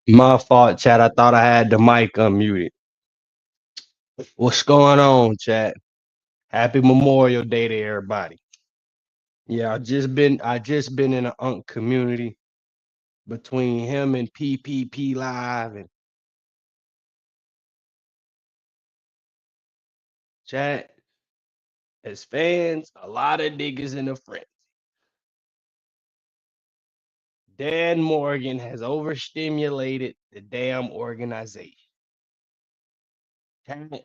My fault, chat. I thought I had the mic unmuted. What's going on, chat? Happy Memorial Day to everybody. Yeah, I just been in an unk community between him and PPP Live and chat. As fans, a lot of niggas in the front. Dan Morgan has overstimulated the damn organization. Chat,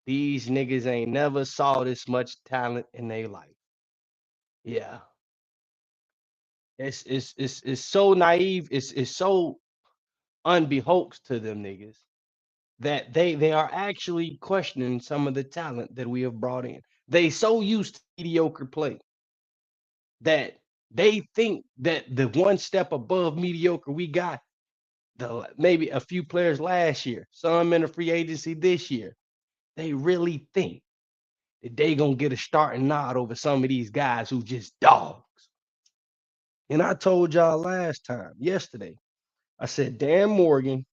these niggas ain't never saw this much talent in their life. Yeah. It's so naive. It's so unbeknownst to them niggas that they are actually questioning some of the talent that we have brought in. They so used to mediocre play that they think that the one step above mediocre we got maybe a few players last year, some in the free agency this year. They really think that they gonna get a starting nod over some of these guys who just dogs. And I told y'all last time, yesterday, I said Dan Morgan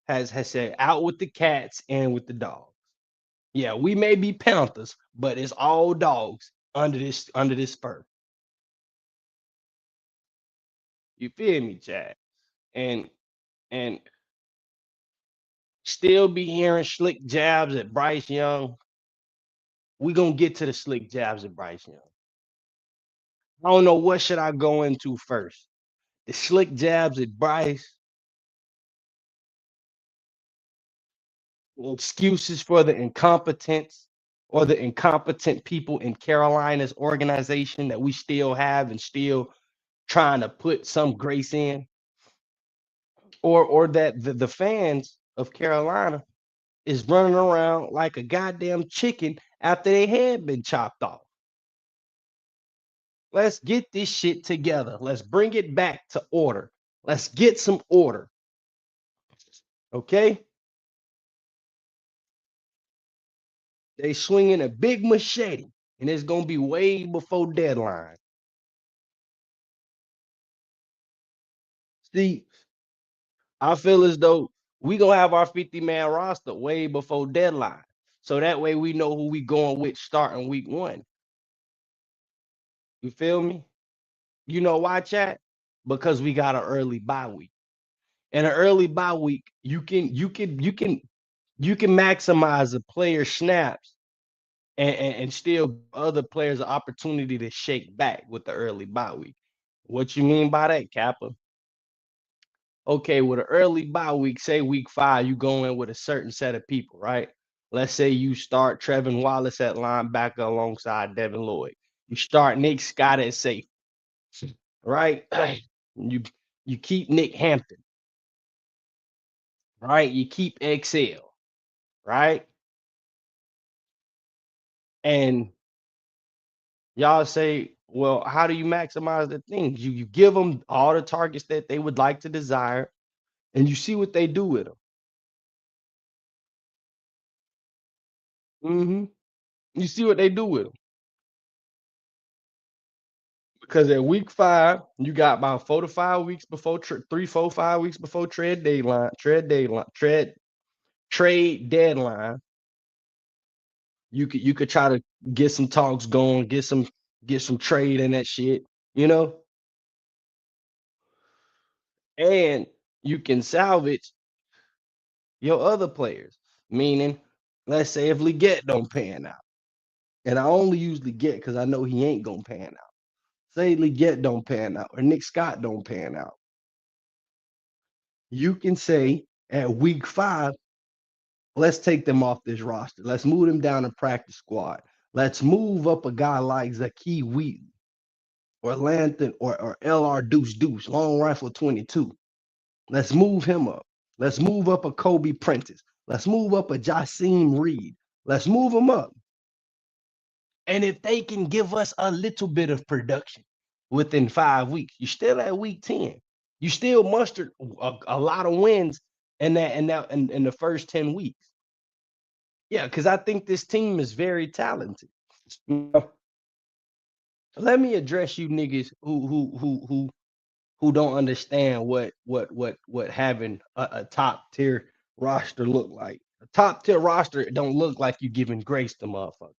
has said out with the cats and with the dogs. Yeah, we may be Panthers, but it's all dogs under this fur. You feel me, Chad? And and still be hearing slick jabs at Bryce Young. We gonna get to the slick jabs at Bryce Young. I don't know what should I go into first. The slick jabs at Bryce, excuses for the incompetence or the incompetent people in Carolina's organization that we still have and still trying to put some grace in, or that the fans of Carolina is running around like a goddamn chicken after their head been chopped off. Let's get this shit together. Let's bring it back to order. Let's get some order. Okay? They swinging a big machete, and it's gonna be way before deadline. See, I feel as though we gonna have our 50-man roster way before deadline. So that way we know who we going with starting week one. You feel me? You know why, chat? Because we got an early bye week. And an early bye week, you can maximize a player snaps and still give other players an opportunity to shake back with the early bye week. What you mean by that, Kappa? Okay, with an early bye week, say week 5, you go in with a certain set of people, right? Let's say you start Trevin Wallace at linebacker alongside Devin Lloyd. You start Nick Scott at safety, right? you you keep Nick Hampton, right? You keep XL, right? And y'all say, well, how do you maximize the things? You give them all the targets that they would like to desire, and you see what they do with them. You see what they do with them. Because at week 5, you got about 4 to 5 weeks before 3, 4, 5 weeks before trade deadline. You could try to get some talks going, get some trade in that shit, you know, and you can salvage your other players. Meaning, let's say if Leggett don't pan out, and I only use Leggett because I know he ain't gonna pan out. Say Leggett don't pan out or Nick Scott don't pan out. You can say at week 5, let's take them off this roster. Let's move them down to practice squad. Let's move up a guy like Zaki Wheaton or Lanthan or LR Deuce Deuce, long rifle 22. Let's move him up. Let's move up a Kobe Prentice. Let's move up a Jasim Reed. Let's move them up. And if they can give us a little bit of production within 5 weeks, you're still at week 10. You still mustered a lot of wins in the first 10 weeks. Yeah, because I think this team is very talented. Now, let me address you niggas who who don't understand what having a top tier roster look like. A top tier roster don't look like you giving grace to motherfuckers,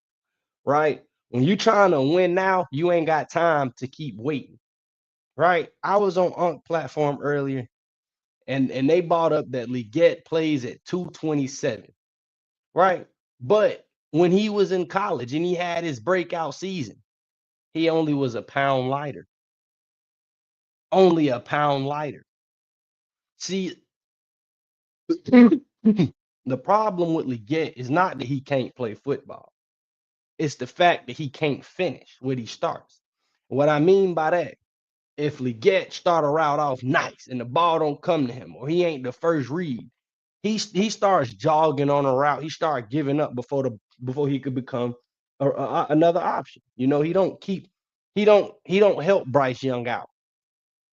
right? When you trying to win now, you ain't got time to keep waiting, right? I was on Unk platform earlier, and they brought up that Leggett plays at 227, right? But when he was in college and he had his breakout season, he only was a pound lighter, only a pound lighter. See, the problem with Leggett is not that he can't play football. It's the fact that he can't finish what he starts. What I mean by that, if Leggett start a route off nice and the ball don't come to him, or he ain't the first read, he starts jogging on a route. He starts giving up before he could become another option. You know, he don't help Bryce Young out.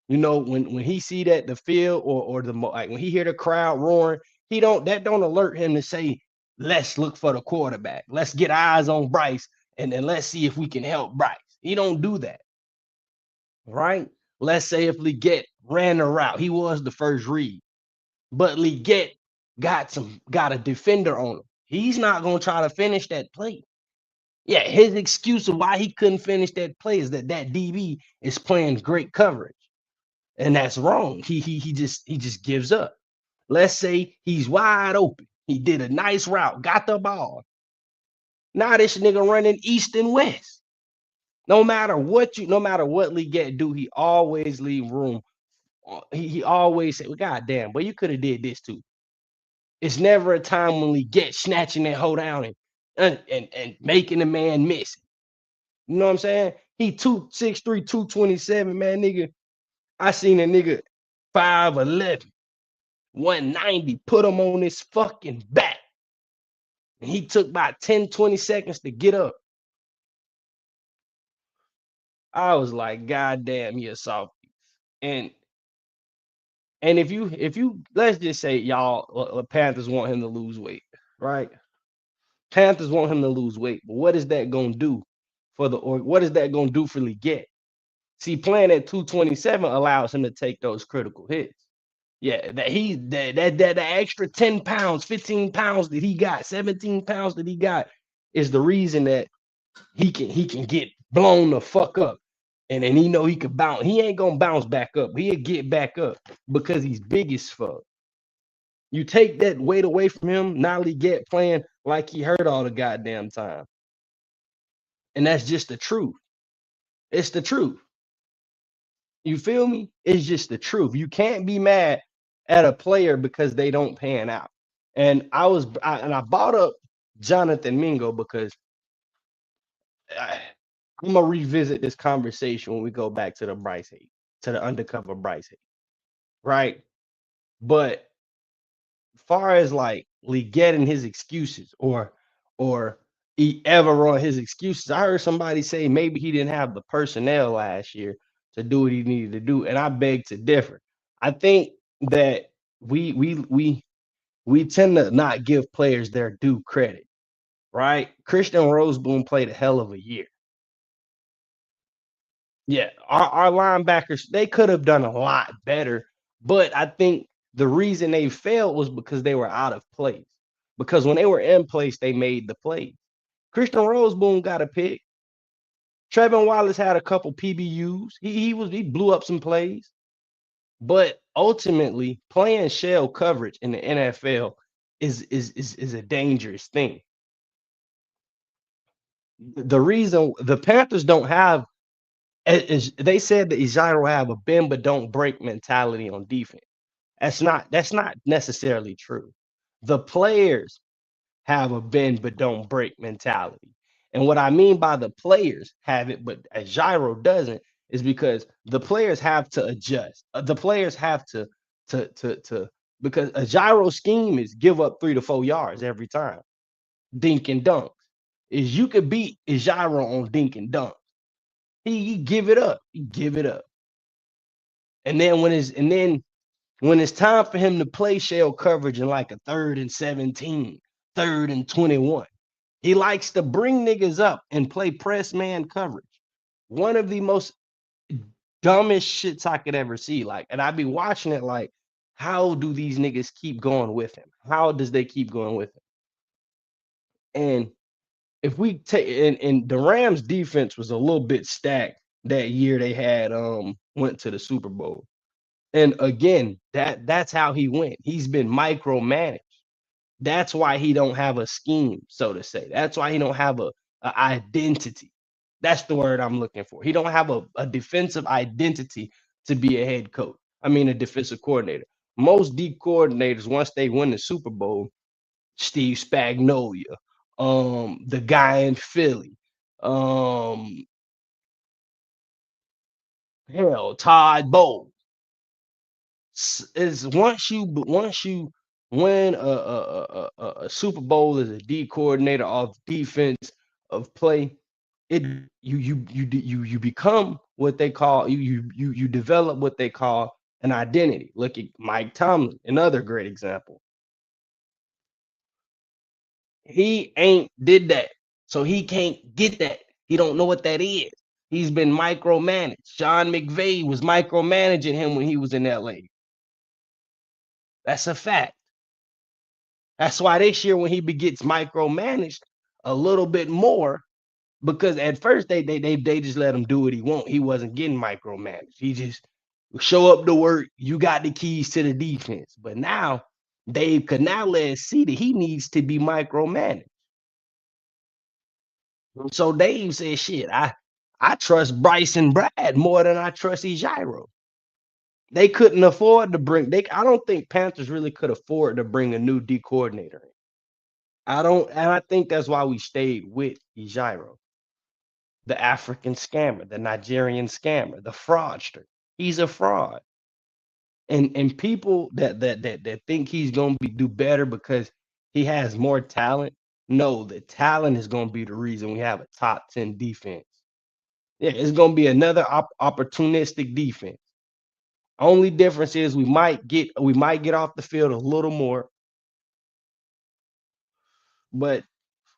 You know, when he see that the field or like when he hear the crowd roaring, he don't alert him to say, let's look for the quarterback. Let's get eyes on Bryce and then let's see if we can help Bryce. He don't do that, right? Let's say if Leggett ran the route, he was the first read, but Leggett got a defender on him. He's not gonna try to finish that play. Yeah, his excuse of why he couldn't finish that play is that DB is playing great coverage. And that's wrong. He just gives up. Let's say he's wide open. He did a nice route, got the ball. Now this nigga running east and west. No matter what Leggett do, he always leave room. He always say, "Well, goddamn, but you could have did this too." It's never a time when Leggett snatching that hoe down and making the man miss. You know what I'm saying? He 263, 227, man, nigga. I seen a nigga 5'11. 190, put him on his fucking back. And he took about 10, 20 seconds to get up. I was like, God damn, you're soft. And if you let's just say y'all Panthers want him to lose weight, right? Panthers want him to lose weight. But what is that gonna do or what is that gonna do for Leggett? See, playing at 227 allows him to take those critical hits. Yeah, that the extra 10 pounds, 15 pounds that he got, 17 pounds that he got is the reason that he can get blown the fuck up. And then he know he could bounce. He ain't gonna bounce back up. He'll get back up because he's big as fuck. You take that weight away from him, now he get playing like he hurt all the goddamn time. And that's just the truth. It's the truth. You feel me? It's just the truth. You can't be mad at a player because they don't pan out. And I brought up Jonathan Mingo because I'm gonna revisit this conversation when we go back to the Bryce hate, to the undercover Bryce hate, right? But far as like Lee getting his excuses or he ever run his excuses, I heard somebody say maybe he didn't have the personnel last year to do what he needed to do, and I beg to differ. I think that we tend to not give players their due credit, right? Christian Roseboom played a hell of a year. Yeah, our linebackers, they could have done a lot better, but I think the reason they failed was because they were out of place. Because when they were in place, they made the plays. Christian Roseboom got a pick. Trayvon Wallace had a couple PBUs. He blew up some plays, but ultimately playing shell coverage in the NFL is a dangerous thing. The reason the Panthers don't have they said that Ejiro have a bend but don't break mentality on defense. That's not necessarily true. The players have a bend but don't break mentality. And what I mean by the players have it, but Gyro doesn't, is because the players have to adjust. The players have to because a gyro scheme is give up 3 to 4 yards every time. Dink and dunks. Is you could beat a gyro on dink and dunk. He give it up. He give it up. And then when it's time for him to play shell coverage in like a 3rd and 17, 3rd and 21, he likes to bring niggas up and play press man coverage. One of the most dumbest shits I could ever see. Like, and I'd be watching it like, how do these niggas keep going with him? How does they keep going with him? And if we take and the Rams defense was a little bit stacked that year they had went to the Super Bowl. And again, that's how he went. He's been micromanaged. That's why he don't have a scheme, so to say. That's why he don't have a identity. That's the word I'm looking for. He don't have a defensive identity to be a head coach. I mean, a defensive coordinator. Most D coordinators, once they win the Super Bowl, Steve Spagnuolo, the guy in Philly, um, hell, Todd Bowles, is once you win a Super Bowl as a D coordinator of defense of play, it you become what they call you develop what they call an identity. Look at Mike Tomlin, another great example. He ain't did that, so he can't get that. He don't know what that is. He's been micromanaged. Sean McVay was micromanaging him when he was in LA. That's a fact. That's why this year when he gets micromanaged a little bit more, because at first they just let him do what he want. He wasn't getting micromanaged. He just show up to work. You got the keys to the defense. But now Dave Canales see that he needs to be micromanaged. So Dave said, "Shit, I trust Bryson Brad more than I trust Ejiro." They couldn't afford to bring. They I don't think Panthers really could afford to bring a new D coordinator in. I don't, and I think that's why we stayed with Ejiro, the African scammer, the Nigerian scammer, the fraudster. He's a fraud, and people that think he's gonna do better because he has more talent. No, the talent is gonna be the reason we have a top 10 defense. Yeah, it's gonna be another opportunistic defense. Only difference is we might get off the field a little more, but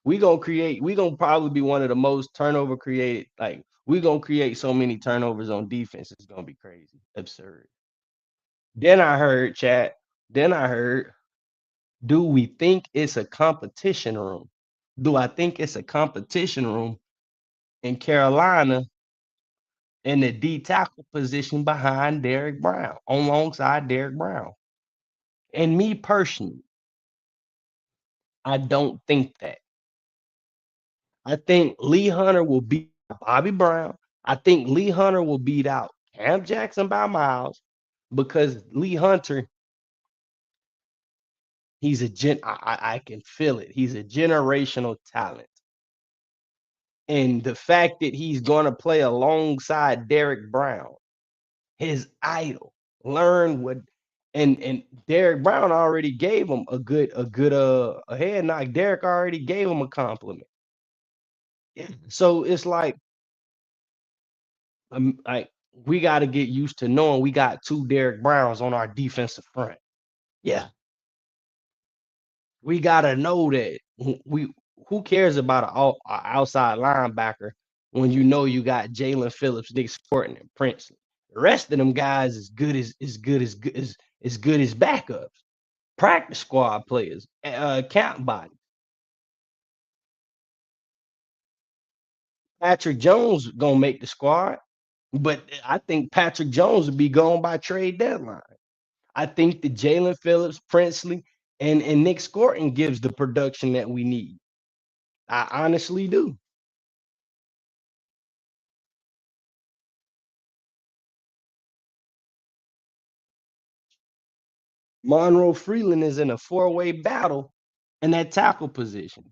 we gonna probably be one of the most turnover created. Like we gonna create so many turnovers on defense, it's gonna be crazy, absurd. Then I heard, chat. Then I heard, do we think it's a competition room? Do I think it's a competition room in Carolina in the D tackle position behind Derek Brown, alongside Derek Brown? And me personally, I don't think that. I think Lee Hunter will beat Bobby Brown. I think Lee Hunter will beat out Cam Jackson by miles because Lee Hunter, he's a I can feel it. He's a generational talent. And the fact that he's going to play alongside Derek Brown, his idol, learn what and Derek Brown already gave him a head knock. Derek already gave him a compliment. Yeah. So it's like we got to get used to knowing we got two Derek Browns on our defensive front. Yeah, we got to know that we who cares about an outside linebacker when you know you got Jalen Phillips, Nick Scorton, and Princely. The rest of them guys is good as backups, practice squad players, count body. Patrick Jones gonna make the squad, but I think Patrick Jones will be gone by trade deadline. I think that Jalen Phillips, Princely, and Nick Scorton gives the production that we need. I honestly do. Monroe Freeland is in a four-way battle in that tackle position.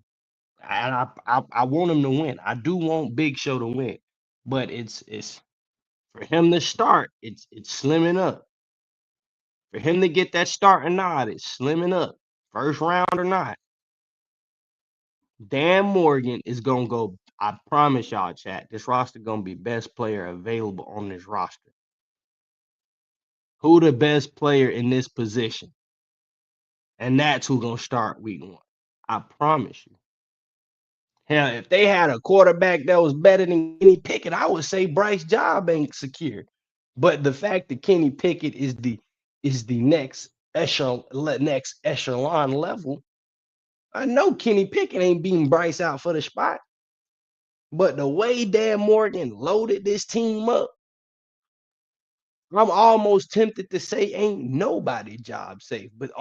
And I want him to win. I do want Big Show to win, but it's for him to start. It's slimming up. For him to get that starting nod, it's slimming up. First round or not, Dan Morgan is gonna go. I promise y'all, chat. This roster gonna be best player available on this roster. Who the best player in this position? And that's who gonna start week one. I promise you. Hell, if they had a quarterback that was better than Kenny Pickett, I would say Bryce Job ain't secure. But the fact that Kenny Pickett is the next echelon level, I know Kenny Pickett ain't beating Bryce out for the spot. But the way Dan Morgan loaded this team up, I'm almost tempted to say ain't nobody job safe. But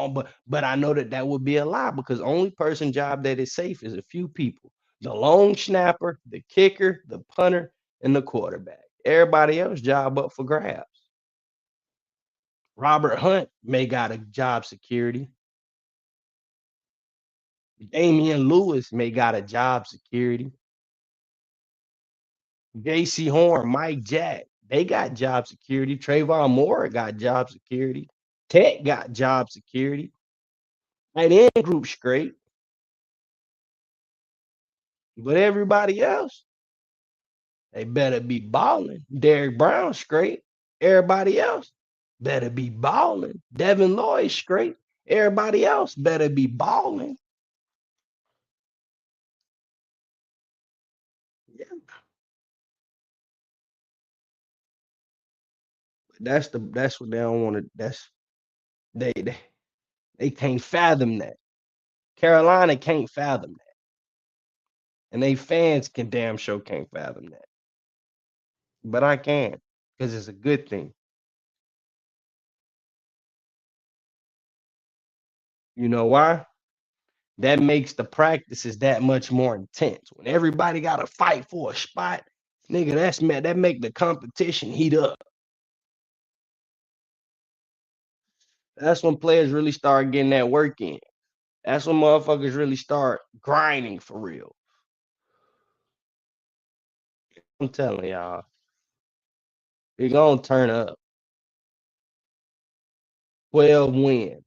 I know that that would be a lie because only person job that is safe is a few people: the long snapper, the kicker, the punter, and the quarterback. Everybody else job up for grabs. Robert Hunt may got a job security. Damian Lewis may got a job security. JC Horn, Mike Jack, they got job security. Trayvon Moore got job security. Tech got job security. Tight end group straight. But everybody else, they better be balling. Derrick Brown straight. Everybody else better be balling. Devin Lloyd straight. Everybody else better be balling. Yeah, that's what they don't want to. They can't fathom that. Carolina can't fathom that, and they fans can damn sure can't fathom that. But I can because it's a good thing. You know why? That makes the practices that much more intense. When everybody got to fight for a spot, nigga, that make the competition heat up. That's when players really start getting that work in. That's when motherfuckers really start grinding for real. I'm telling y'all, we gonna turn up. 12 wins.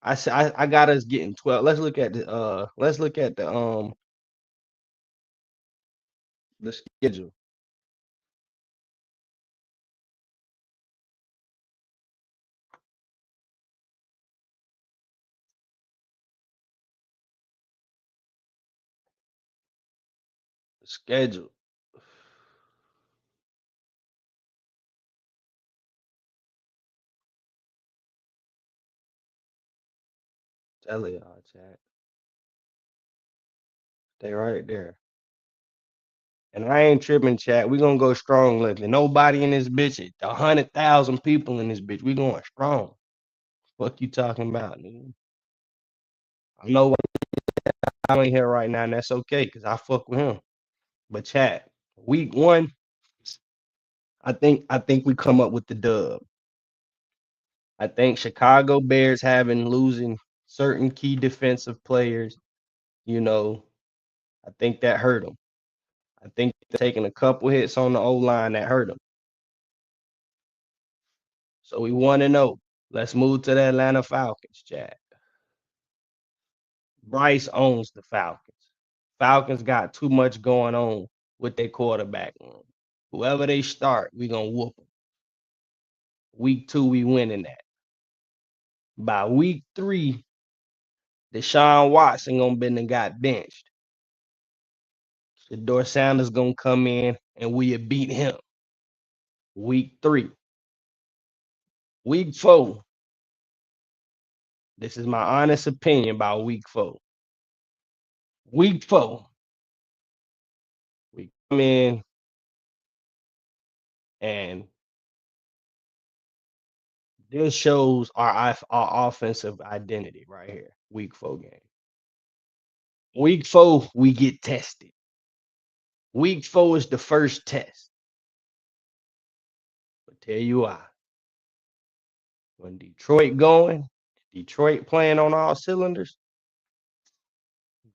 I got us getting 12. Let's look at the schedule. The schedule. Tell y'all, chat. They right there. And I ain't tripping, chat. We gonna go strong lately. Nobody in this bitch. 100,000 people in this bitch. We going strong. Fuck you talking about, nigga? I know I'm in here right now, and that's okay, cause I fuck with him. But chat, week one, I think we come up with the dub. I think Chicago Bears having losing certain key defensive players, you know, I think that hurt them. I think taking a couple hits on the O line that hurt them. So we want to know. Let's move to the Atlanta Falcons, chat. Bryce owns the Falcons. Falcons got too much going on with their quarterback room. Whoever they start, we gonna whoop them. Week two, we winning that. By week three, Deshaun Watson gonna been and got benched. Shador Sanders gonna come in and we beat him. Week three. Week four. This is my honest opinion about week four. Week four. We come in and this shows our offensive identity right here. Week four game. Week four, we get tested. Week four is the first test. But tell you why. When Detroit playing on all cylinders,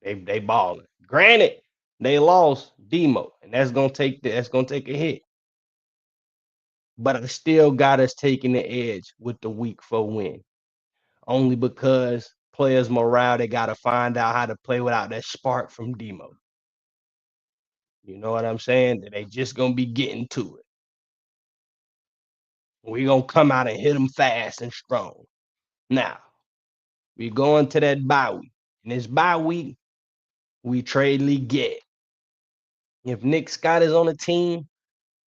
they balling. Granted, they lost Demo, and that's gonna take a hit. But I still got us taking the edge with the week four win. Only because players' morale, they gotta find out how to play without that spark from Demo. You know what I'm saying? That they just gonna be getting to it. We gonna come out and hit them fast and strong. Now we go into that bye week. In this bye week, we trade Lee get. If Nick Scott is on the team,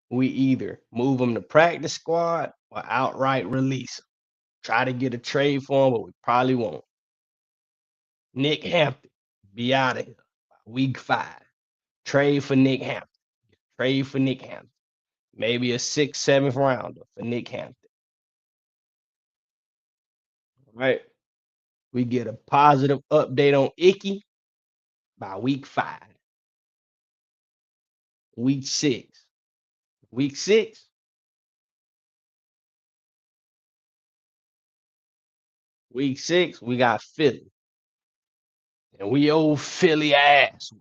We either move him to practice squad or outright release him. Try to get a trade for him, but we probably won't. Nick Hampton, be out of here. Week 5. Trade for Nick Hampton. Trade for Nick Hampton. Maybe a 6th, 7th rounder for Nick Hampton. Right? We get a positive update on Icky by week 5. Week 6. Week 6. Week 6, we got Philly. And we owe Philly ass.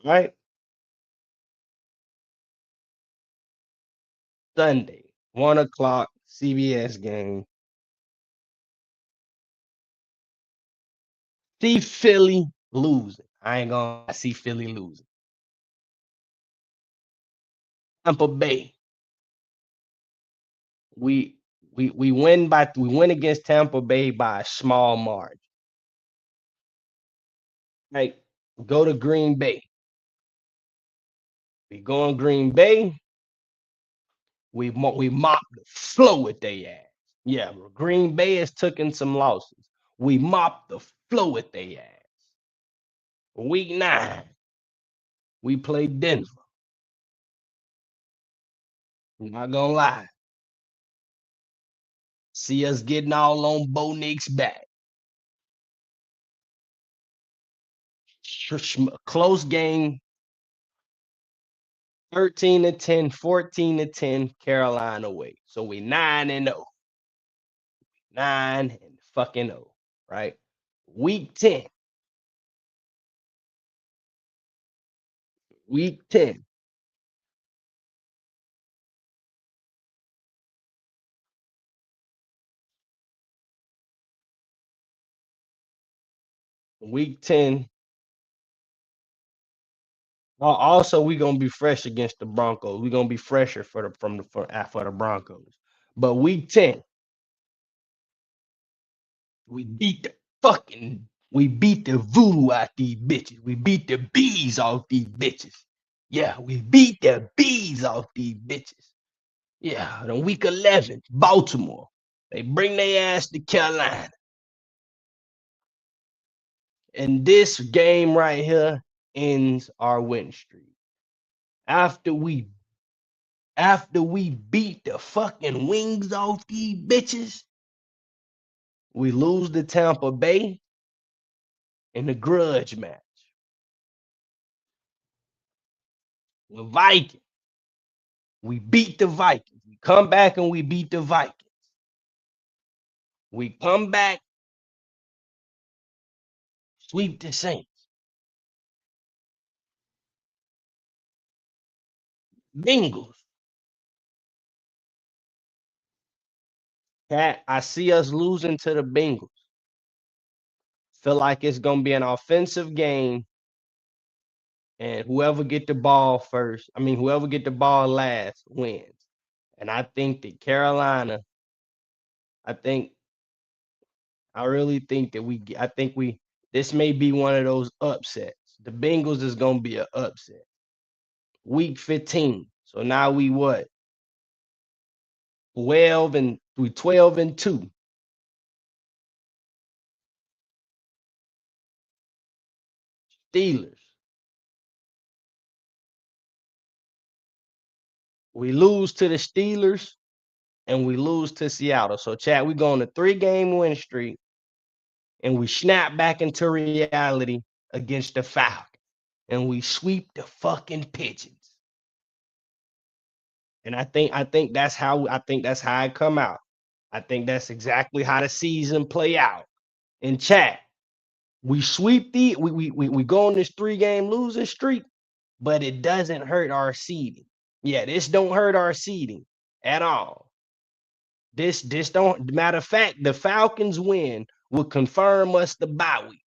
Right? Sunday, 1 o'clock, CBS game. See Philly losing. I ain't gonna see Philly losing. Tampa Bay. We we win against Tampa Bay by a small margin. Right? Go to Green Bay. We go in Green Bay. We mop the floor with their ass. Yeah, Green Bay has taken some losses. We mop the floor with their ass. Week 9, we play Denver. I'm not gonna lie. See us getting all on Bo Nick's back. Close game, 13-10, 14-10, Carolina away. So we 9-0. 9-0, right? Week 10. Week 10. Week 10. Also, we're gonna be fresh against the Broncos. We're gonna be fresher for the Broncos. But week 10, we beat the voodoo out these bitches. We beat the bees off these bitches. Yeah, we beat the bees off these bitches. Yeah, on week 11, Baltimore. They bring their ass to Carolina. And this game right here ends our win streak. After we beat the fucking wings off these bitches, we lose to Tampa Bay in the grudge match. The Vikings. We beat the Vikings. We come back and we beat the Vikings. We come back, sweep the Saints. Bengals. Pat, I see us losing to the Bengals. Feel like it's gonna be an offensive game, and whoever get the ball first, whoever get the ball last wins. And I think that Carolina, I think, I really think that this may be one of those upsets. The Bengals is gonna be an upset. Week 15. So now we what? 12-2. Steelers. We lose to the Steelers and we lose to Seattle. So, Chad, we go on a 3-game win streak and we snap back into reality against the Falcons and we sweep the fucking Pigeons. And I think that's how it come out. I think that's exactly how the season play out. In chat, we sweep we go on this 3-game losing streak, but it doesn't hurt our seeding. Yeah, this don't hurt our seeding at all. This don't, matter of fact, the Falcons win will confirm us the bye week.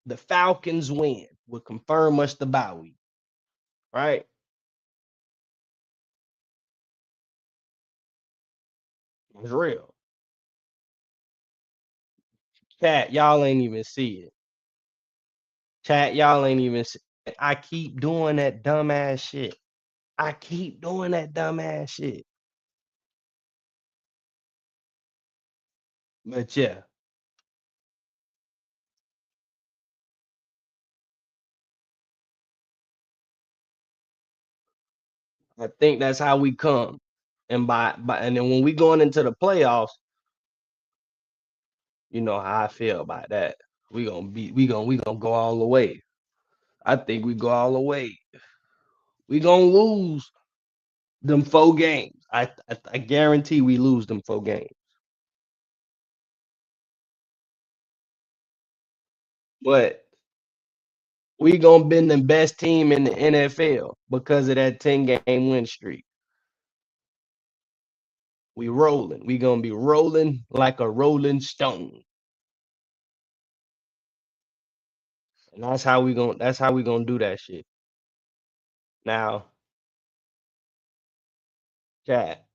The Falcons win will confirm us the bye week. Right? It's real. Chat, y'all ain't even see it. Chat, y'all ain't even see. I keep doing that dumbass shit. I keep doing that dumbass shit. But yeah, I think that's how we come. And and then when we going into the playoffs, you know how I feel about that. We gonna go all the way. I think we go all the way. We gonna lose them 4 games. I guarantee we lose them 4 games. But we gonna be the best team in the NFL because of that 10-game win streak. We rolling. We gonna be rolling like a rolling stone. And that's how we gonna do that shit. Now, chat,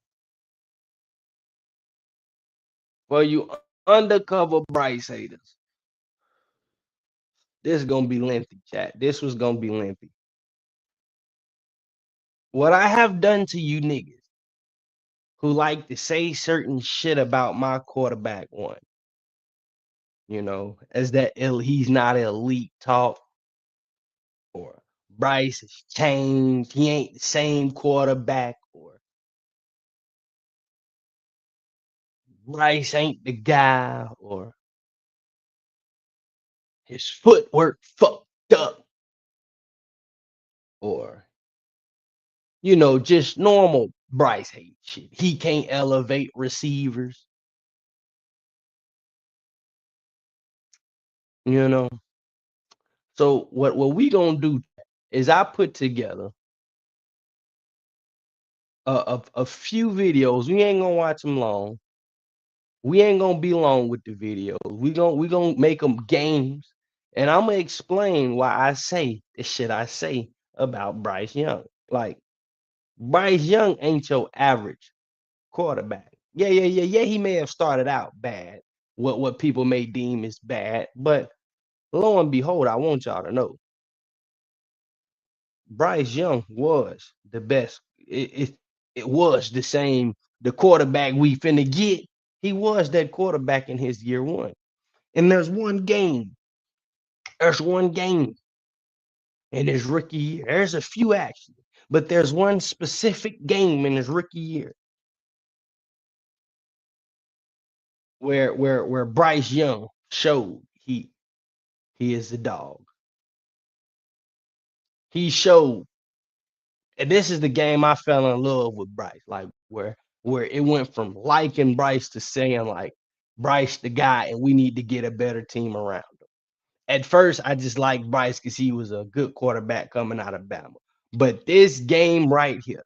for you undercover Bryce haters, this is gonna be lengthy, chat. This was gonna be lengthy. What I have done to you niggas who like to say certain shit about my quarterback one, as that he's not elite talk, or Bryce has changed, he ain't the same quarterback, or Bryce ain't the guy, or his footwork fucked up, or just normal Bryce hate shit. He can't elevate receivers, you know. So what we gonna do is I put together a few videos. We ain't gonna watch them long. We ain't gonna be long with the videos. We gonna make them games, and I'm gonna explain why I say the shit I say about Bryce Young. Like, Bryce Young ain't your average quarterback. Yeah. He may have started out bad, what people may deem as bad, but lo and behold, I want y'all to know Bryce Young was the best. It was the same. The quarterback we finna get, he was that quarterback in his year one. And there's one game in his rookie year. There's a few actually, but there's one specific game in his rookie year where Bryce Young showed he is the dog. He showed, and this is the game I fell in love with Bryce, like where it went from liking Bryce to saying like Bryce the guy, and we need to get a better team around him. At first, I just liked Bryce because he was a good quarterback coming out of Bama. But this game right here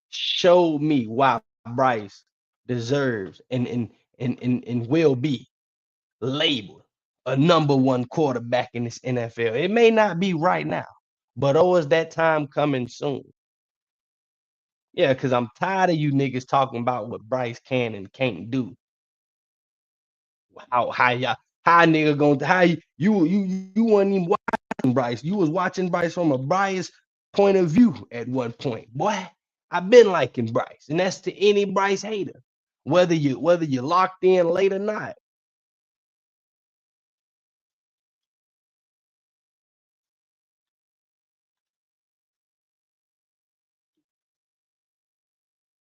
showed me why Bryce deserves and will be labeled a number one quarterback in this NFL. It may not be right now, but is that time coming soon? Yeah, because I'm tired of you niggas talking about what Bryce can and can't do. How y'all how nigga gonna how you wasn't even watching Bryce. You was watching Bryce from a biased point of view at one point. Boy, I've been liking Bryce, and that's to any Bryce hater, whether you locked in late or not.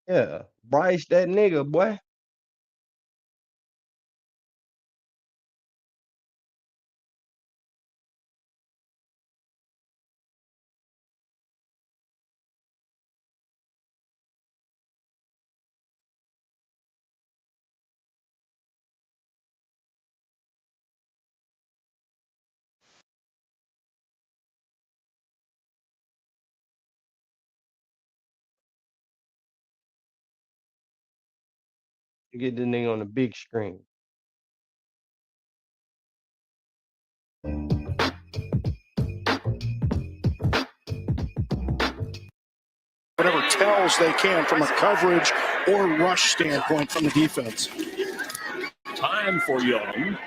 Yeah, Bryce, that nigga, boy. You get the nigga on the big screen. Whatever tells they can from a coverage or rush standpoint from the defense. Time for Young. And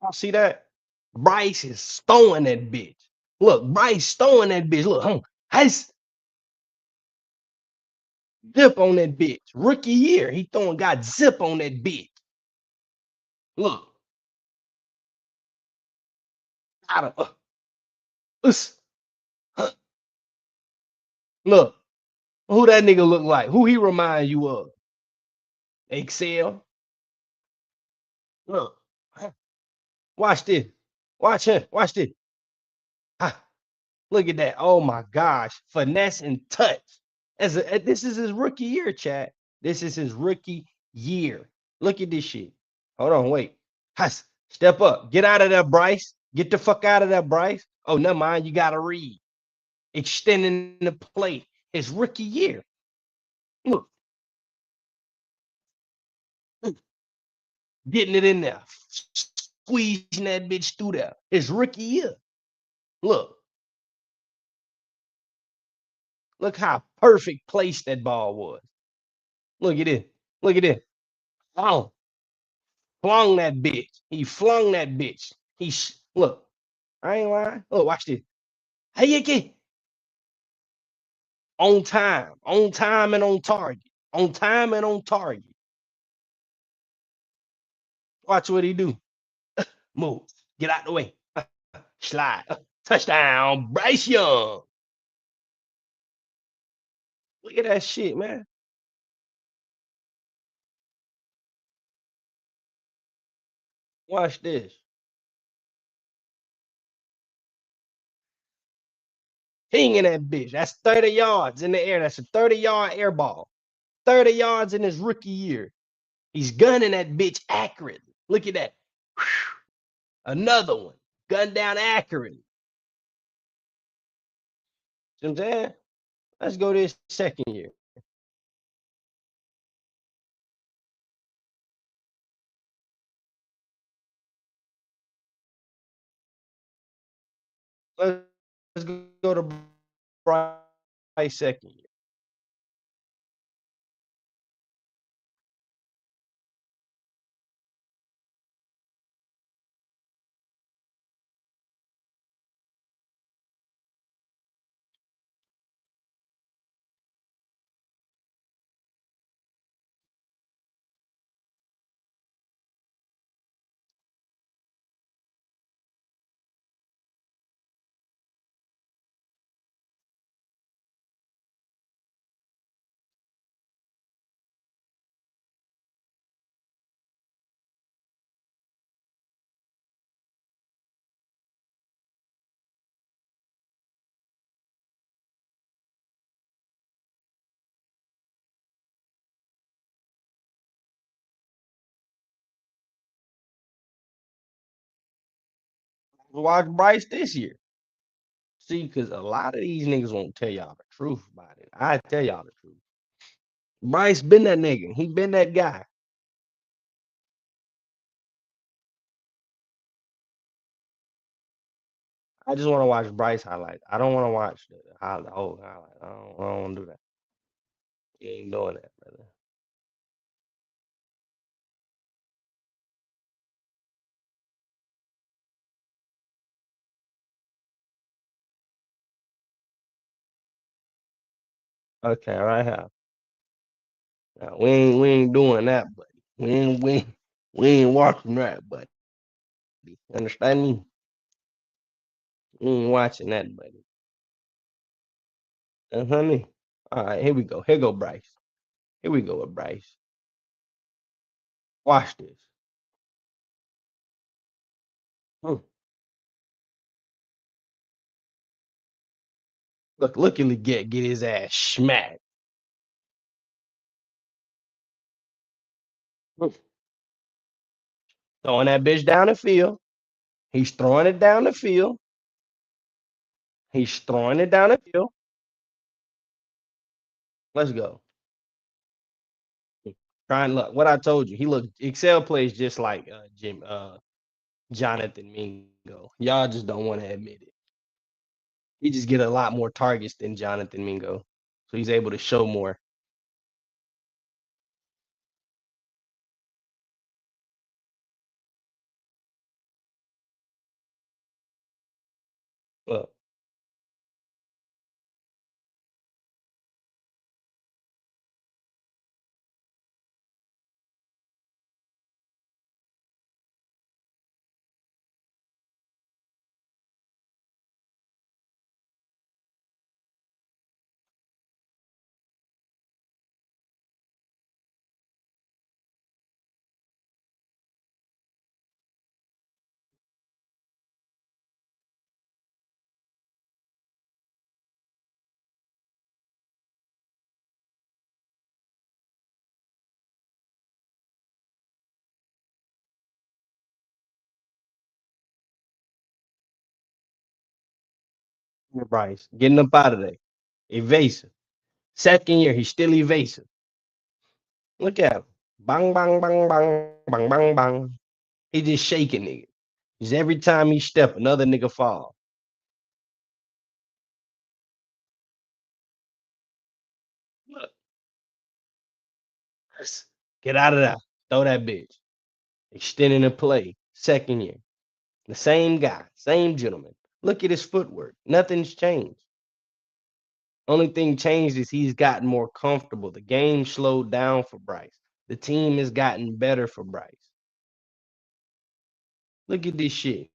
Y'all see that? Bryce is throwing that bitch. Look, Bryce throwing that bitch. Look, has zip on that bitch. Rookie year, he got zip on that bitch. Look, out of uh, look, who that nigga look like? Who he remind you of? Excel. Look, watch this. Watch him. Watch this. Ah, look at that. Oh my gosh. Finesse and touch. This is his rookie year, chat. This is his rookie year. Look at this shit. Hold on, wait. Huss, step up. Get out of there, Bryce. Get the fuck out of there, Bryce. Oh, never mind. You gotta read. Extending the play. His rookie year. Look, getting it in there. Squeezing that bitch through there. His rookie year. Look. Look how perfect placed that ball was. Look at it. Look at it. Oh, flung that bitch. He flung that bitch. Look. I ain't lying. Look, watch this. Hey, you get on time and on target, on time and on target. Watch what he do. Move. Get out the way. Slide. Touchdown, Bryce Young. Look at that shit, man. Watch this. Hanging that bitch. That's 30 yards in the air. That's a 30-yard air ball. 30 yards in his rookie year. He's gunning that bitch accurately. Look at that. Another one. Gunned down accurately. See what I'm saying? Let's go to his second year. Let's go to Bryce second year. Watch Bryce this year. See, because a lot of these niggas won't tell y'all the truth about it. I tell y'all the truth. Bryce been that nigga. He been that guy. I just want to watch Bryce highlights. I don't want to watch the whole highlight. I don't want to do that. You ain't doing that, brother. Okay, right here. Now, we ain't doing that, buddy. We ain't watching that, buddy. Understand me? We ain't watching that, buddy. Honey. All right, here we go. Here go Bryce. Here we go with Bryce. Watch this. Hmm. Look at get his ass smacked. Hmm. Throwing that bitch down the field. He's throwing it down the field. He's throwing it down the field. Let's go. Trying look. What I told you. He looked Excel plays just like Jonathan Mingo. Y'all just don't want to admit it. He just get a lot more targets than Jonathan Mingo. So he's able to show more. Bryce getting up out of there. Evasive. Second year, he's still evasive. Look at him. Bang, bang, bang, bang, bang, bang, bang. He just shaking nigga. Because every time he step, another nigga fall. Look, get out of there. Throw that bitch. Extending the play. Second year. The same guy, same gentleman. Look at his footwork. Nothing's changed. Only thing changed is he's gotten more comfortable. The game slowed down for Bryce. The team has gotten better for Bryce. Look at this shit.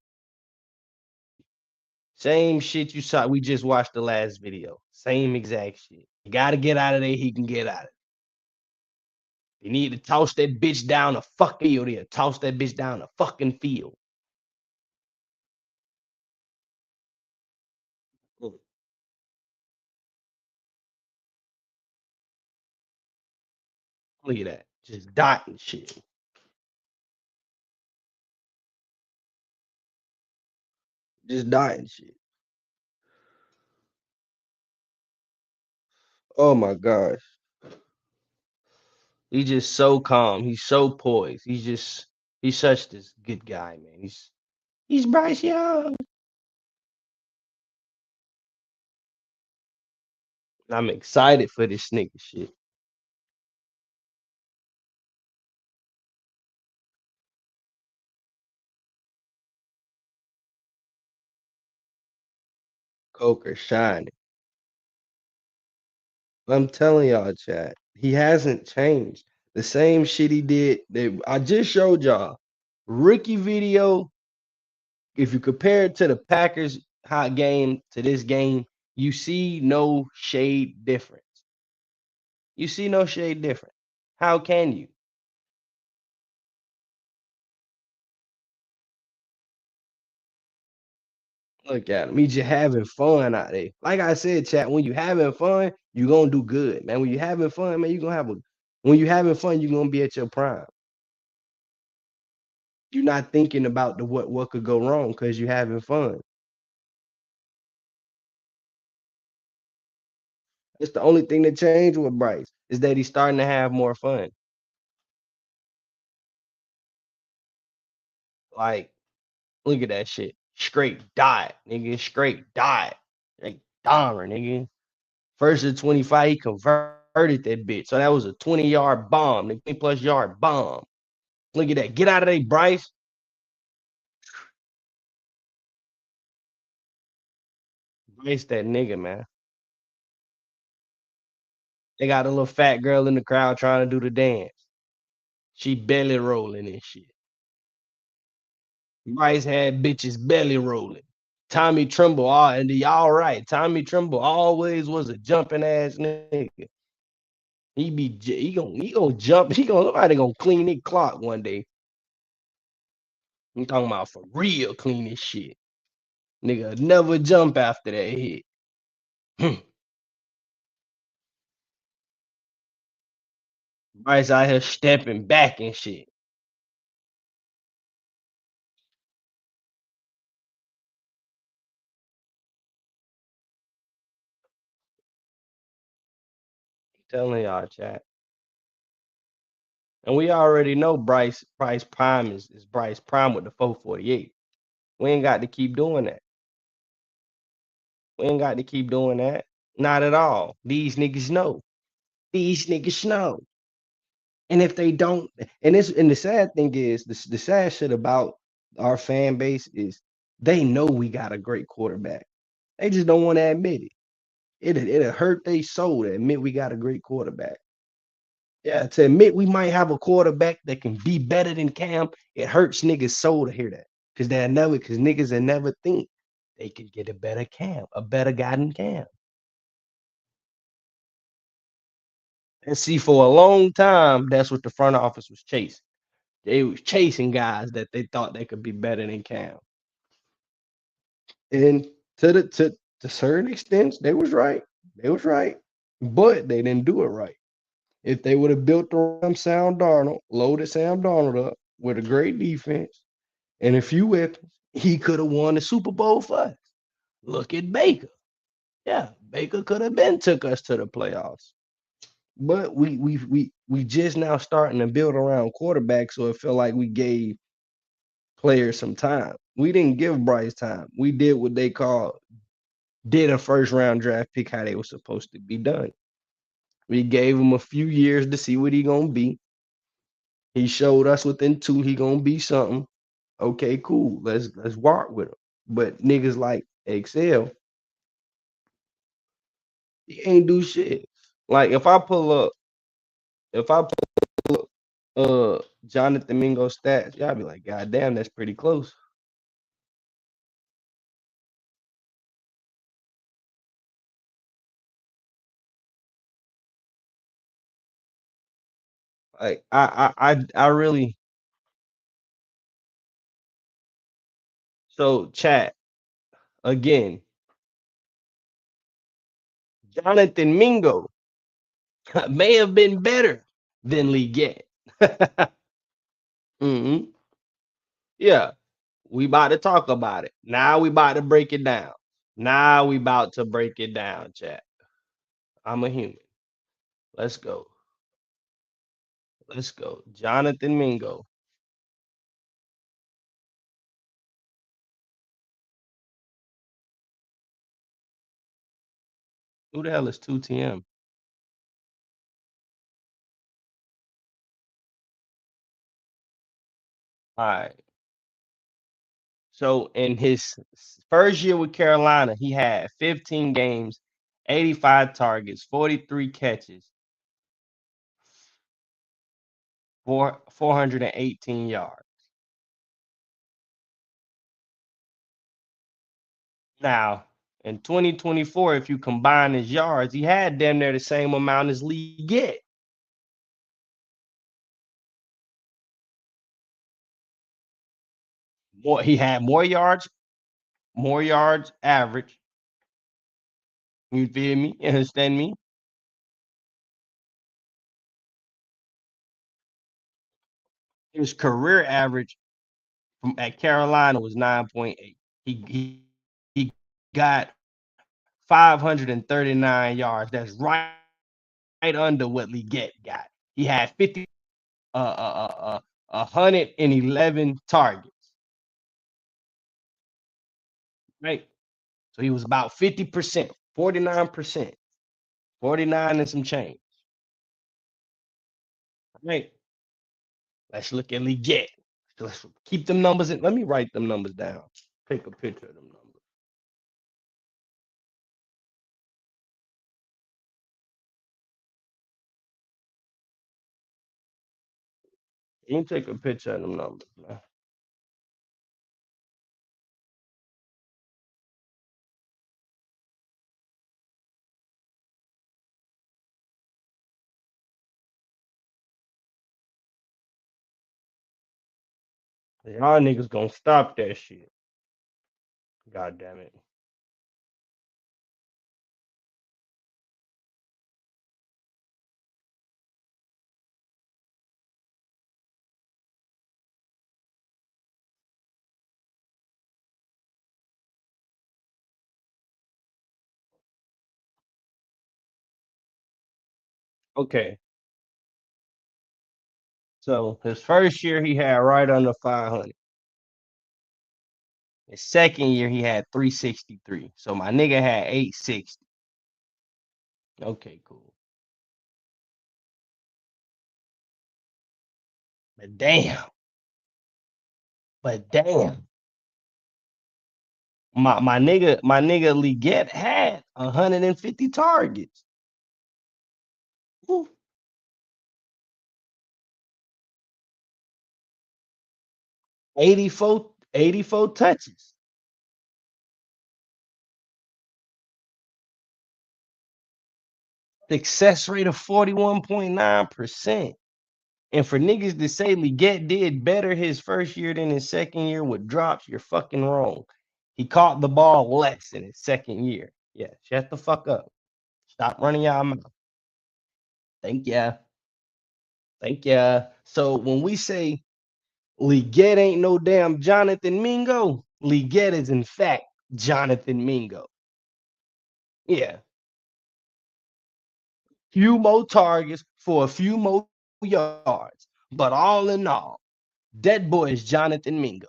Same shit you saw. We just watched the last video. Same exact shit. You got to get out of there. He can get out of it. You need to toss that bitch down the fucking field here. Toss that bitch down the fucking field. Look at that. Just dotting shit. Just dotting shit. Oh my gosh. He's just so calm. He's so poised. He's such this good guy, man. He's Bryce Young. I'm excited for this nigga shit. Coker shining. I'm telling y'all, chat. He hasn't changed. The same shit he did. I just showed y'all. Rookie video. If you compare it to the Packers hot game to this game, you see no shade difference. You see no shade difference. How can you? Look at him. He's just having fun out there. Like I said, chat, when you having fun, you're gonna do good, man. When you having fun, man, you're gonna have a when you having fun, you're gonna be at your prime. You're not thinking about the what could go wrong because you're having fun. It's the only thing that changed with Bryce is that he's starting to have more fun. Like, look at that shit. Straight dot, nigga. Straight dot. Like Dahmer, nigga. First of 25, he converted that bitch. So that was a 20-yard bomb, the 20+ yard bomb. Look at that. Get out of there, Bryce. Bryce, that nigga, man. They got a little fat girl in the crowd trying to do the dance. She belly rolling and shit. Bryce had bitches belly rolling. Tommy Tremble, and y'all right. Tommy Tremble always was a jumping ass nigga. He gonna jump. Somebody gonna clean his clock one day. I'm talking about for real clean this shit. Nigga never jump after that hit. Bryce out here stepping back and shit. I'm telling y'all, chat. And we already know Bryce Prime is Bryce Prime with the 448. We ain't got to keep doing that. We ain't got to keep doing that. Not at all. These niggas know. These niggas know. And if they don't, and the sad thing is, the sad shit about our fan base is they know we got a great quarterback. They just don't want to admit it. It'll hurt their soul to admit we got a great quarterback. Yeah, to admit we might have a quarterback that can be better than Cam, it hurts niggas' soul to hear that. Because niggas will never think they could get a better Cam, a better guy than Cam. And see, for a long time, that's what the front office was chasing. They was chasing guys that they thought they could be better than Cam. And to a certain extent, they was right. They was right. But they didn't do it right. If they would have built around Sam Darnold, loaded Sam Darnold up with a great defense and a few weapons, he could have won the Super Bowl for us. Look at Baker. Yeah, Baker could have been took us to the playoffs. But we just now starting to build around quarterback, so it felt like we gave players some time. We didn't give Bryce time. We did what they call did a first round draft pick how they were supposed to be done. We gave him a few years to see what he gonna be. He showed us within two he gonna be something. Okay, cool. Let's walk with him. But niggas like Excel, he ain't do shit. Like if I pull up Jonathan Mingo stats, y'all be like, God damn, that's pretty close. Like I really so chat again. Jonathan Mingo may have been better than Leggett. hmm Yeah, we about to talk about it. Now we about to break it down. Now we about to break it down, chat. I'm a human. Let's go. Let's go. Jonathan Mingo. Who the hell is 2TM? All right. So in his first year with Carolina, he had 15 games, 85 targets, 43 catches, 418 yards. Now, in 2024, if you combine his yards, he had damn near the same amount as Lee get. He had more yards average. You feel me? You understand me? His career average from at Carolina was 9.8. He got 539 yards. That's right under what Leggett got. He had 50 111 targets, right? So he was about 50%, 49%, 49 and some change, right? Let's look at Leggett. Let's keep them numbers in. Let me write them numbers down. Take a picture of them numbers. You can take a picture of them numbers, man. Y'all niggas gonna stop that shit. God damn it. Okay. So his first year he had right under 500. His second year he had 363. So my nigga had 860. Okay, cool. But damn, but damn. My nigga Leggett had 150 targets. Woo. 84 touches. Success rate of 41.9%. And for niggas to say Leggett did better his first year than his second year with drops, you're fucking wrong. He caught the ball less in his second year. Yeah, shut the fuck up. Stop running y'all mouth. Thank ya. Thank ya. So when we say Leggett ain't no damn Jonathan Mingo, Leggett is in fact Jonathan Mingo. Yeah. Few more targets for a few more yards. But all in all, that boy is Jonathan Mingo.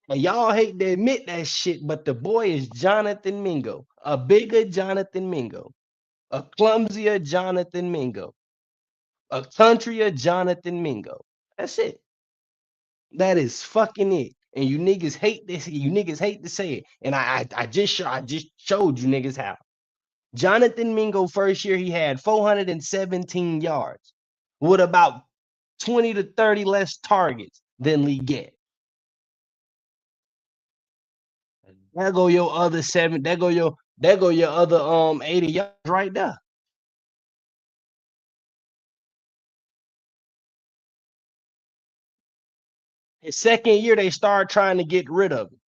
And y'all hate to admit that shit, but the boy is Jonathan Mingo. A bigger Jonathan Mingo. A clumsier Jonathan Mingo. A countryer Jonathan Mingo. That's it. That is fucking it. And you niggas hate this. You niggas hate to say it. And I just showed you niggas how. Jonathan Mingo first year he had 417 yards with about 20 to 30 less targets than Leggett. There go your other seven. There go your other 80 yards right there. His second year they started trying to get rid of him.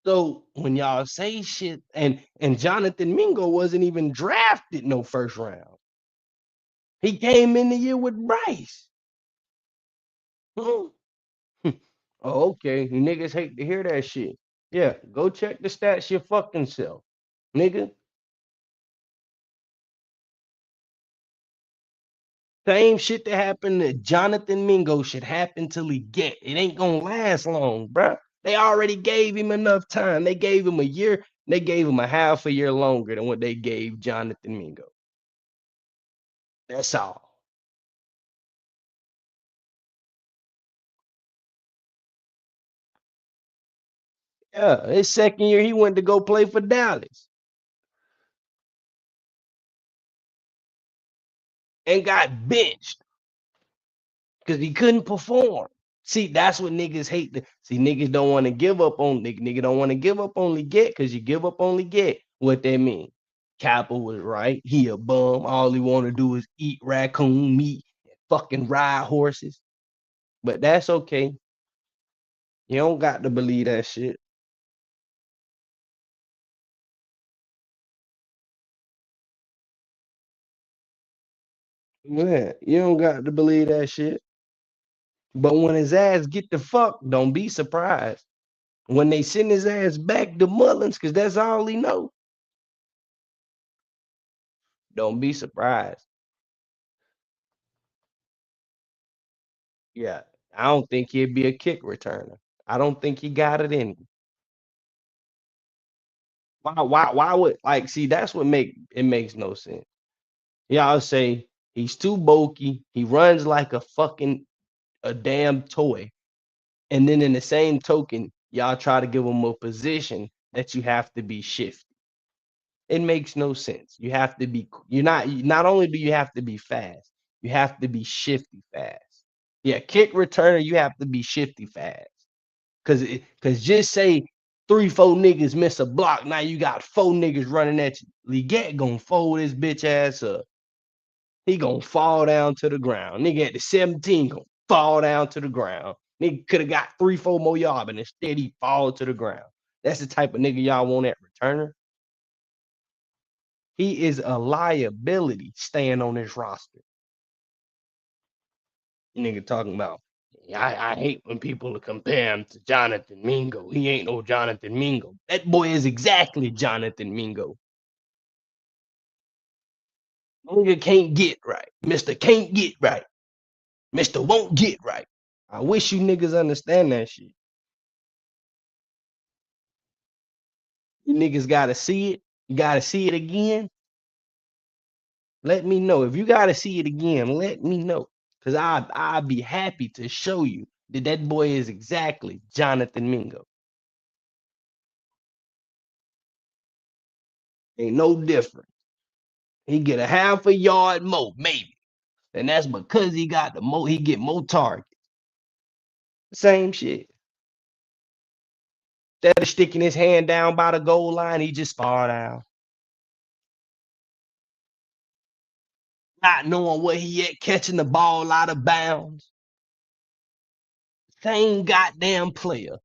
So when y'all say shit, and Jonathan Mingo wasn't even drafted no first round. He came in the year with Bryce. Hmm. Oh, okay. You niggas hate to hear that shit. Yeah, go check the stats your fucking self, nigga. Same shit that happened to Jonathan Mingo should happen till he get. It ain't gonna last long, bruh. They already gave him enough time. They gave him a year. They gave him a half a year longer than what they gave Jonathan Mingo. That's all. Yeah, his second year he went to go play for Dallas and got benched because he couldn't perform. See, that's what niggas hate. See, niggas don't want to give up on nigga don't want to give up on Leggett because you give up on Leggett. What that mean? Capel was right. He a bum. All he want to do is eat raccoon meat and fucking ride horses. But that's okay. You don't got to believe that shit. Yeah, you don't got to believe that shit. But when his ass get the fuck, don't be surprised. When they send his ass back to Mullins, because that's all he know, don't be surprised. Yeah, I don't think he'd be a kick returner. I don't think he got it in him. Why would like see that's what make it makes no sense. Y'all say he's too bulky, he runs like a fucking a damn toy. And then in the same token, y'all try to give him a position that you have to be shifty. It makes no sense. You have to be not only do you have to be fast, you have to be shifty fast. Yeah, kick returner, you have to be shifty fast. Cause just say 3, 4 niggas miss a block. Now you got 4 niggas running at you. Leggett gonna fold his bitch ass up. He gonna fall down to the ground. Nigga at the 17 gonna fall down to the ground. Nigga could have got 3, 4 more yards, but instead he fall to the ground. That's the type of nigga y'all want at returner. He is a liability staying on this roster. Nigga talking about, I hate when people compare him to Jonathan Mingo. He ain't no Jonathan Mingo. That boy is exactly Jonathan Mingo. Nigga can't get right. Mister can't get right. Mister won't get right. I wish you niggas understand that shit. You niggas gotta see it. You gotta see it again. Let me know. If you gotta see it again, let me know. Cause I'd be happy to show you that that boy is exactly Jonathan Mingo. Ain't no different. He get a half a yard more, maybe. And that's because he got the more, he get more targets. Same shit. Instead of sticking his hand down by the goal line, he just far down. Not knowing where he at, catching the ball out of bounds. Same goddamn player.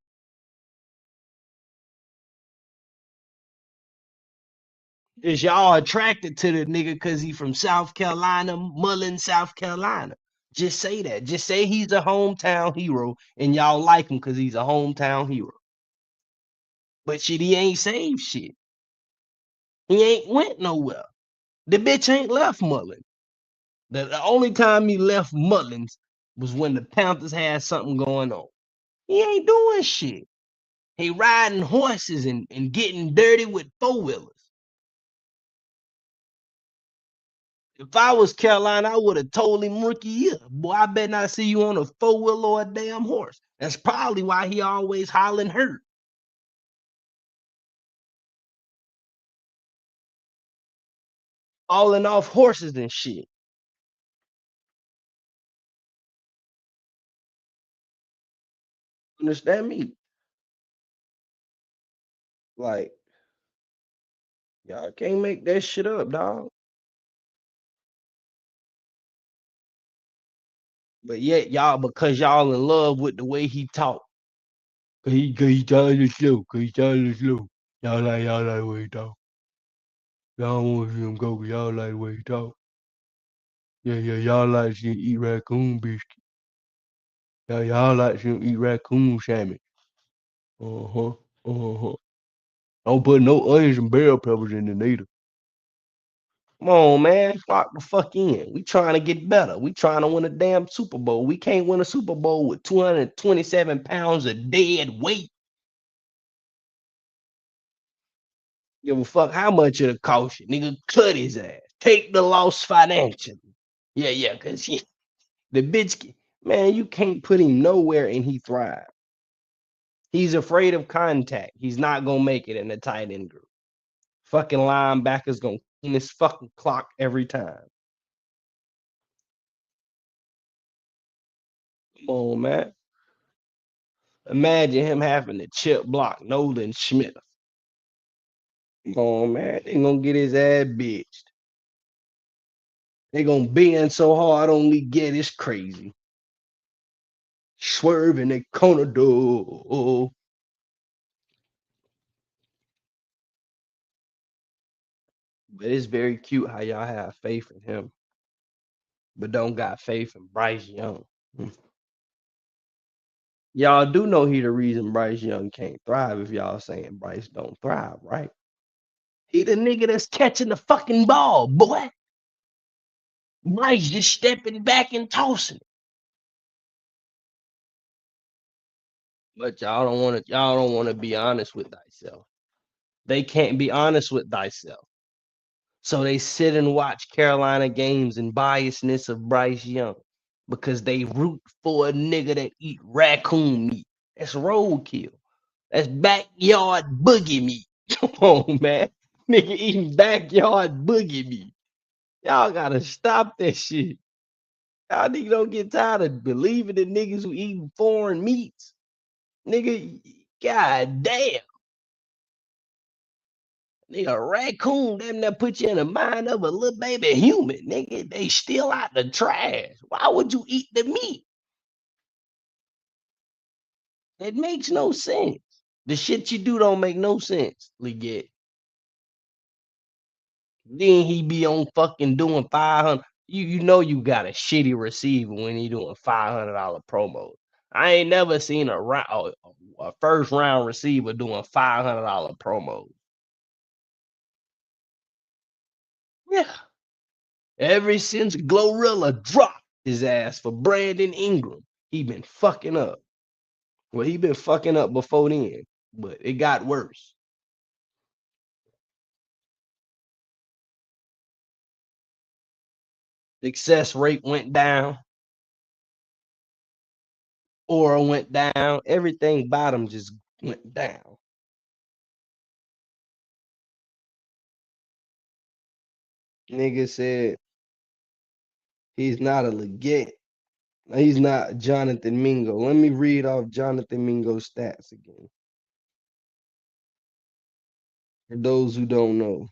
Is y'all attracted to the nigga because he from South Carolina, Mullen, South Carolina? Just say that. Just say he's a hometown hero and y'all like him because he's a hometown hero. But shit, he ain't saved shit. He ain't went nowhere. The bitch ain't left Mullins. The only time he left Mullins was when the Panthers had something going on. He ain't doing shit. He riding horses and getting dirty with four-wheelers. If I was Carolina, I would have told him rookie year, boy, I bet not see you on a four-wheeler or a damn horse. That's probably why he always hollering hurt. Falling off horses and shit. Understand me? Like, y'all can't make that shit up, dog. But yet, y'all, because y'all in love with the way he talk. Cause he tired of slow. Cause he tired of slow. Y'all like the way he talk. Y'all want to see him go, 'cause y'all like the way he talk. Yeah, y'all like to see him eat raccoon biscuit. Y'all like to see him eat raccoon salmon. Uh-huh. Uh-huh. Don't put no onions and bell peppers in the neither. Come on, man. Lock the fuck in. We trying to get better. We trying to win a damn Super Bowl. We can't win a Super Bowl with 227 pounds of dead weight. Give a fuck how much it'll cost you. Nigga, cut his ass. Take the loss financially. Yeah, because the bitch, man, you can't put him nowhere and he thrive. He's afraid of contact. He's not going to make it in the tight end group. Fucking linebacker's going to clean his fucking clock every time. Come on, man. Imagine him having to chip block Nolan Smith. Come on, man. They going to get his ass bitched. They going to bend so hard on Lee get it's crazy. Swerving the corner door. But it's very cute how y'all have faith in him, but don't got faith in Bryce Young. Y'all do know he the reason Bryce Young can't thrive if y'all saying Bryce don't thrive, right? He the nigga that's catching the fucking ball, boy. Bryce just stepping back and tossing it. But y'all don't want to be honest with thyself. They can't be honest with thyself. So they sit and watch Carolina games and biasness of Bryce Young because they root for a nigga that eat raccoon meat. That's roadkill. That's backyard boogie meat. Come on, man. Nigga eating backyard boogie meat. Y'all gotta stop that shit. Y'all niggas don't get tired of believing in niggas who eating foreign meats. Nigga, god damn. Nigga, a raccoon, them that put you in the mind of a little baby human. Nigga, they still out the trash. Why would you eat the meat? It makes no sense. The shit you do don't make no sense, Leggett. Then he be on fucking doing 500. You know you got a shitty receiver when he doing $500 promos. I ain't never seen a first round receiver doing $500 promos. Yeah. Ever since Glorilla dropped his ass for Brandon Ingram, he been fucking up. Well, he been fucking up before then, but it got worse. Success rate went down. Aura went down. Everything bottom just went down. Nigga said he's not a legit. He's not Jonathan Mingo. Let me read off Jonathan Mingo's stats again. For those who don't know.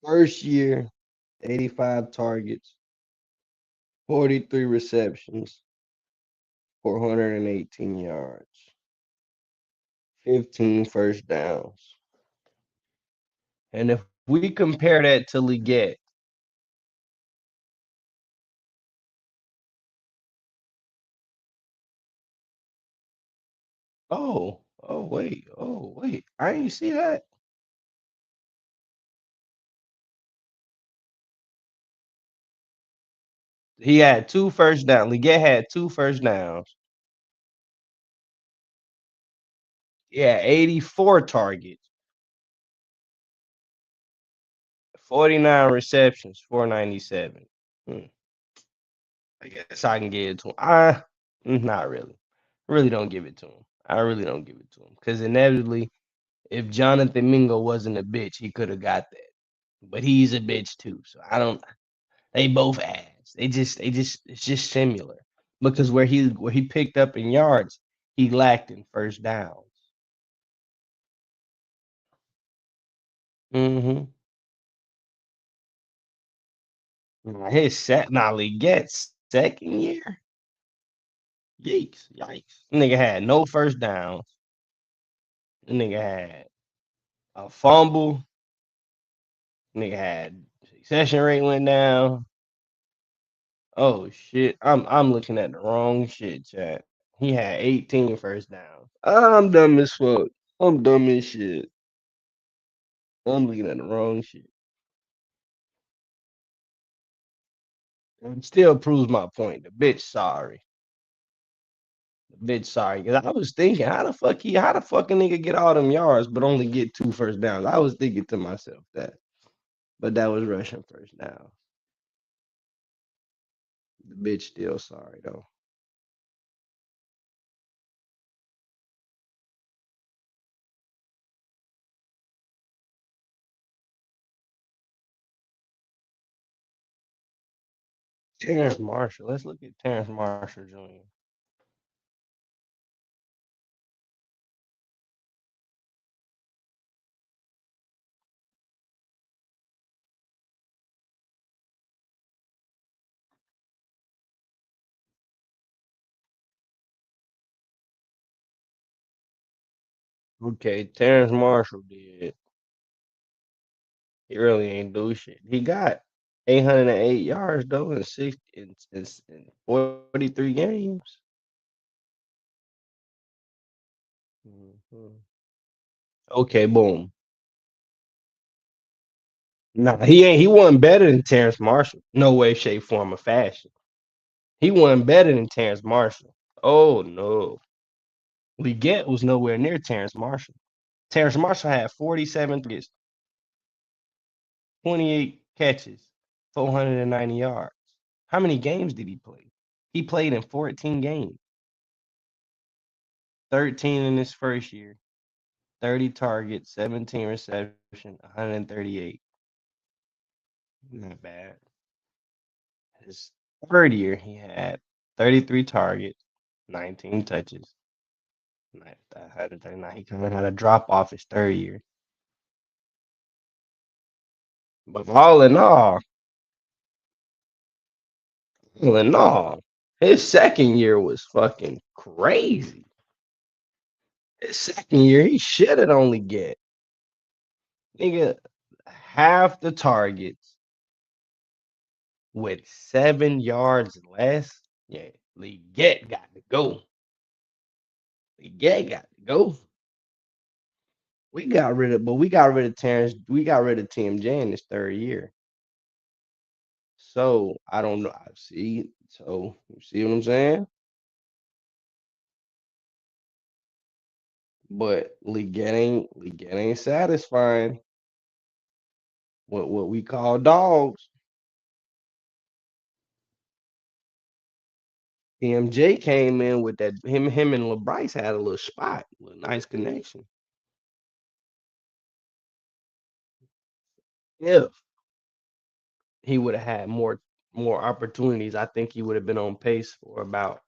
First year, 85 targets, 43 receptions, 418 yards, 15 first downs. And if we compare that to Leggett, oh wait, I ain't see that. He had two first downs. Leggett had two first downs. Yeah, 84 targets, 49 receptions, 497. Hmm. I guess I can give it to him. Not really. Really don't give it to him. I really don't give it to him because inevitably, if Jonathan Mingo wasn't a bitch, he could have got that. But he's a bitch too. So I don't. They both ass. It's just similar because where he picked up in yards, he lacked in first downs. Mm-hmm. His set now gets second year. Yikes, yikes. Nigga had no first downs. Nigga had a fumble. Nigga had succession rate went down. Oh shit. I'm looking at the wrong shit, chat. He had 18 first downs. I'm dumb as fuck. I'm dumb as shit. I'm looking at the wrong shit. It still proves my point. The bitch sorry. The bitch sorry. Cause I was thinking, how the fuck a nigga get all them yards but only get two first downs? I was thinking to myself that. But that was rushing first down. The bitch still sorry though. Terrence Marshall. Let's look at Terrence Marshall Jr. Okay, Terrence Marshall did. He really ain't do shit. He got 808 yards though in 43 games. Mhm. Okay, boom. Nah, he wasn't better than Terrence Marshall. No way, shape, form, or fashion. He wasn't better than Terrence Marshall. Oh no. Leggett was nowhere near Terrence Marshall. Terrence Marshall had 47 targets, 28 catches, 490 yards. How many games did he play? He played in 14 games, 13 in his first year, 30 targets, 17 reception, 138. Not bad. His third year, he had 33 targets, 19 touches. 139. He kind of had a drop off his third year. But all in all, his second year was fucking crazy. His second year, he should have only get nigga half the targets with 7 yards less. Yeah, Leggett got to go. Leggett got to go. We got rid of Terrence. We got rid of TMJ in his third year. So I don't know. I see. So you see what I'm saying? But Leggett ain't satisfying what we call dogs. TMJ came in with that him and LeBryce had a little spot, a little nice connection. If he would have had more opportunities, I think he would have been on pace for about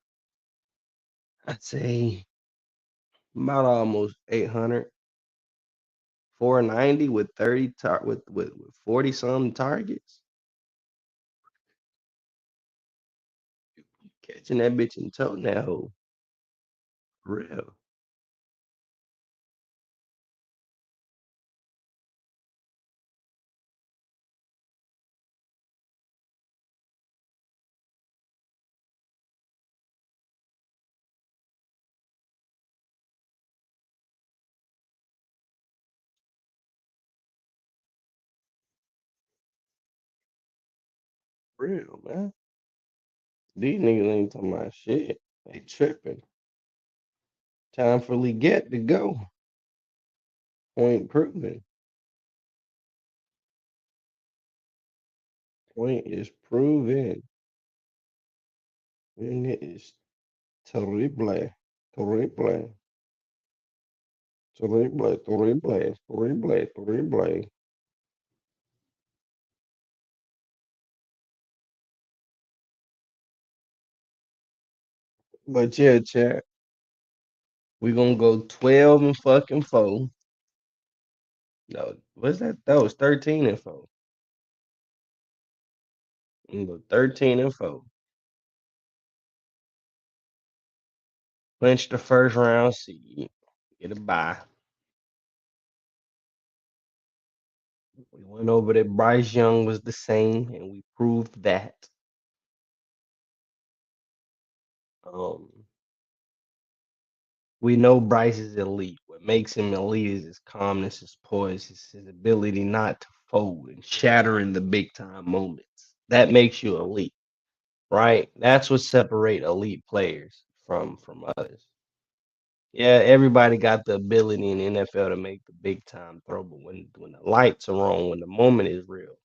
I'd say about almost 800, 490 with 40 some targets. Catching that bitch and toting that hoe. Real. Real, man. These niggas ain't talking about shit. They tripping. Time for Leggett to go. Point proven. Point is proven. And it is terrible. Terrible. Terrible. Terrible. Terrible. Terrible. But yeah, chat. We gonna go 12 and fucking 4. No, what's that? That was 13 and 4. We go 13 and 4. Clinch the first round seed. Get a bye. We went over that Bryce Young was the same, and we proved that. Um, we know Bryce is elite. What makes him elite is his calmness, his poise, his ability not to fold and shatter in the big time moments. That makes you elite, right? That's what separate elite players from others. Yeah, everybody got the ability in the NFL to make the big time throw, but when the lights are on, when the moment is real,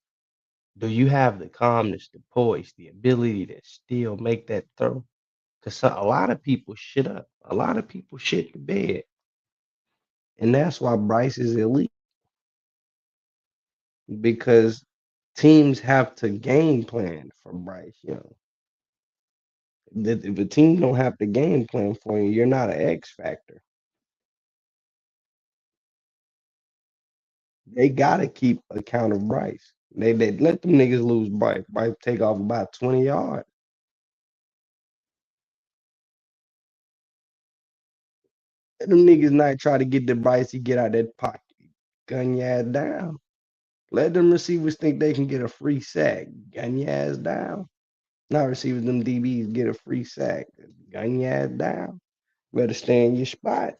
do you have the calmness, the poise, the ability to still make that throw? Because a lot of people shit up. A lot of people shit the bed. And that's why Bryce is elite. Because teams have to game plan for Bryce Young. If a team don't have to game plan for you, you're not an X factor. They gotta keep account of Bryce. They let them niggas lose Bryce. Bryce take off about 20 yards. Let them niggas not try to get the Bryce, he get out that pocket. Gun your ass down. Let them receivers think they can get a free sack. Gun your ass down. Not receivers, them DBs get a free sack. Gun your ass down. Better stay in your spot.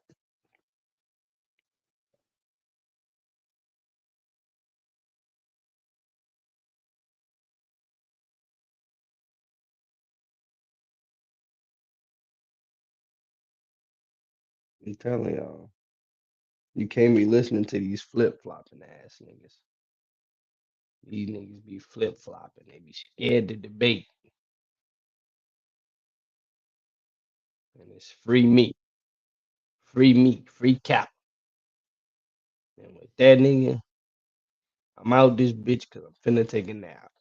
I'm telling y'all. You can't be listening to these flip flopping ass niggas. These niggas be flip flopping. They be scared to debate. And it's free meat, free cap. And with that nigga, I'm out this bitch because I'm finna take a nap.